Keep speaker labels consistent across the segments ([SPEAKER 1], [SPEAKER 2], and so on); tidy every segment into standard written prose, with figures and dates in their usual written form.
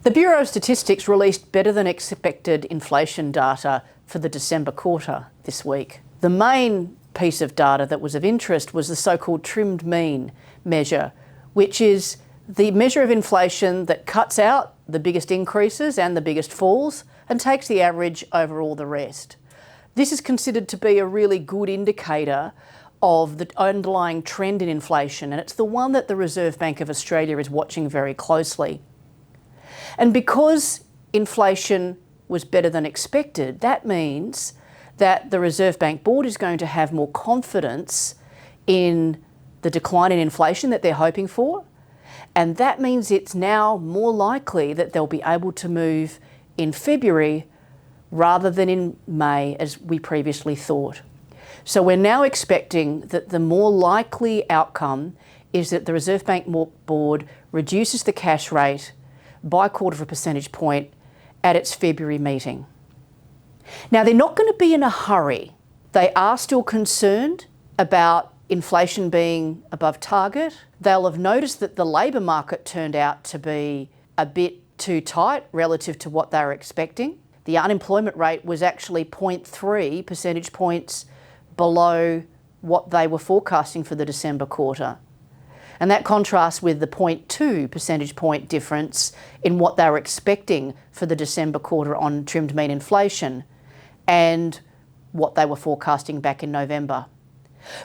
[SPEAKER 1] The Bureau of Statistics released better than expected inflation data for the December quarter this week. The main piece of data that was of interest was the so-called trimmed mean measure, which is the measure of inflation that cuts out the biggest increases and the biggest falls and takes the average over all the rest. This is considered to be a really good indicator of the underlying trend in inflation, and it's the one that the Reserve Bank of Australia is watching very closely. And because inflation was better than expected, that means that the Reserve Bank Board is going to have more confidence in the decline in inflation that they're hoping for. And that means it's now more likely that they'll be able to move in February rather than in May, as we previously thought. So we're now expecting that the more likely outcome is that the Reserve Bank Board reduces the cash rate by 0.25 percentage point at its February meeting. Now, they're not going to be in a hurry. They are still concerned about inflation being above target. They'll have noticed that the labour market turned out to be a bit too tight relative to what they were expecting. The unemployment rate was actually 0.3 percentage points below what they were forecasting for the December quarter. And that contrasts with the 0.2 percentage point difference in what they were expecting for the December quarter on trimmed mean inflation and what they were forecasting back in November.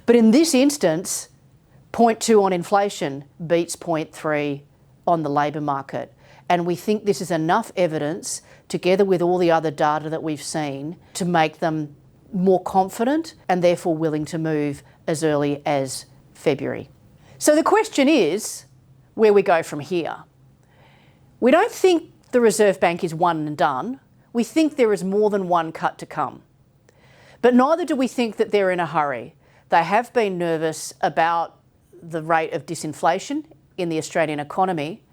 [SPEAKER 1] But in this instance, 0.2 on inflation beats 0.3 on the labour market. And we think this is enough evidence, together with all the other data that we've seen, to make them more confident and therefore willing to move as early as February. So the question is where we go from here. We don't think the Reserve Bank is one and done. We think there is more than one cut to come. But neither do we think that they're in a hurry. They have been nervous about the rate of disinflation in the Australian economy,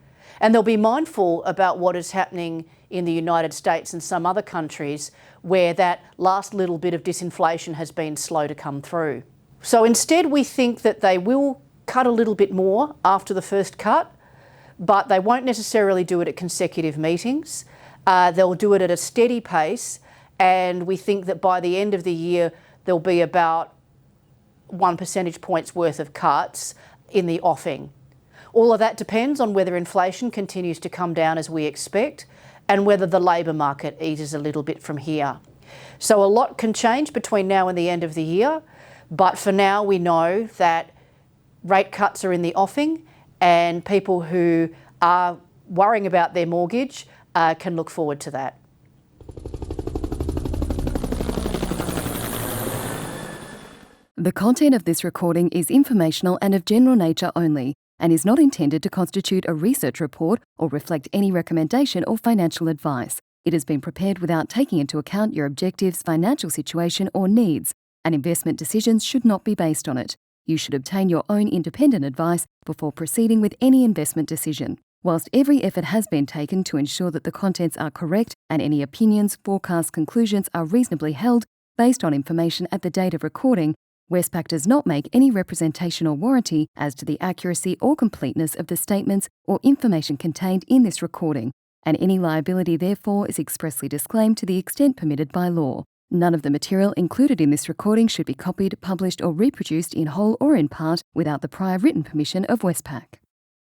[SPEAKER 1] and they'll be mindful about what is happening in the United States and some other countries where that last little bit of disinflation has been slow to come through. So instead, we think that they will cut a little bit more after the first cut, but they won't necessarily do it at consecutive meetings. They'll do it at a steady pace, and we think that by the end of the year, there'll be about 1 percentage point's worth of cuts in the offing. All of that depends on whether inflation continues to come down as we expect and whether the labour market eases a little bit from here. So a lot can change between now and the end of the year, but for now we know that rate cuts are in the offing, and people who are worrying about their mortgage can look forward to that.
[SPEAKER 2] The content of this recording is informational and of general nature only, and is not intended to constitute a research report or reflect any recommendation or financial advice. It has been prepared without taking into account your objectives, financial situation, or needs, and investment decisions should not be based on it. You should obtain your own independent advice before proceeding with any investment decision. Whilst every effort has been taken to ensure that the contents are correct and any opinions, forecasts, conclusions are reasonably held based on information at the date of recording, Westpac does not make any representation or warranty as to the accuracy or completeness of the statements or information contained in this recording, and any liability therefore is expressly disclaimed to the extent permitted by law. None of the material included in this recording should be copied, published, or reproduced in whole or in part without the prior written permission of Westpac.